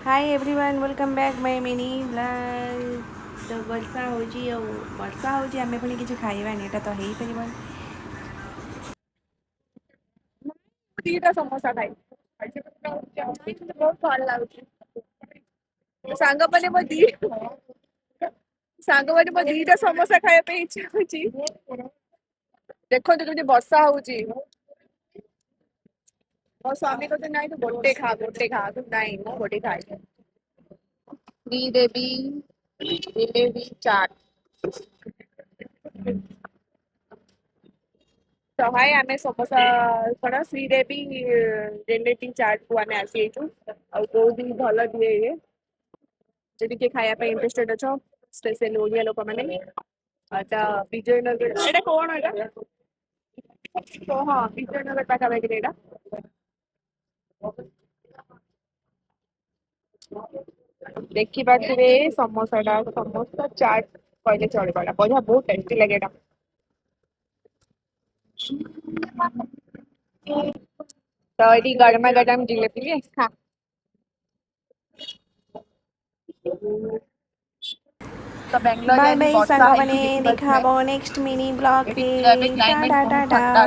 Hi everyone welcome back my mini blog. तो वर्षा होची आमे पुणी किसी खाइबानी एटा तो हेई परिबन। ଦିଟା ସମୋସା ଖାଇଛି ମତେ ବହୁତ ଭଲ ଲାଗୁଛି। ସାଙ୍ଗମାନେ ମୋ ଦିଟା ସମୋସା ଖାଇବା ପାଇଁ ଇଚ୍ଛା ହଉଛି। ଦେଖନ୍ତୁ କେମିତି ବର୍ଷା ହଉଛି। ମୋ ସ୍ୱାମୀ କହୁଛନ୍ତି ନାଇଁ ତୁ ଗୋଟେ ଖା ନାଇଁ ମୁଁ ଗୋଟେ ଖାଇବି। ଶ୍ରୀଦେବୀ ଜିଲେबी ଚାଟ ତ ହାय ଆମେ ସମୋସା କଣ ଶ୍ରୀଦେବୀ ଜିଲେबी ଚାଟ କୁ ଆମେ ଆସିଯାଇଛୁ। ଆଉ ବହୁତ ହିଁ ଭଲ ଦିଏ ଇଏ। ଯଦି କିଏ ଖାଇବା ପାଇଁ ଇଣ୍ଟରେଷ୍ଟେଡ ଅଛ ସ୍ପେଶାଲି ଓଡ଼ିଆ ଲୋକମାନେ ଏଇଟା ବିଜୟନଗର ଏଇଟା କଣ ଏଇଟା ହଁ ବିଜୟନଗର ପାଖାପାଖିରେ ଏଇଟା। ଦେଖିପାରୁଥିବେ ସମୋସା ଚାଟ କହିଲେ ଚଳିବ। ଏଇଟା ବଢିଆ ବହୁତ ଟେଷ୍ଟି ଲାଗେ ଏଇଟା। ତ ଏଠି ଗରମା ଗରମ ଜିଲେबି ଖା। ତ ବାଙ୍ଗାଲୋରରେ बाय ଆଜି बाय ବର୍ଷା सांग ହେଇଛି मैंने देखा ଦେଖିପାରୁଥିବେ। नेक्स्ट मिनी ब्लॉग ଏଠି रे ଏବେ କ୍ଲାଇମେଟ टाटा ବହୁତ टाटा। ଥଣ୍ଡା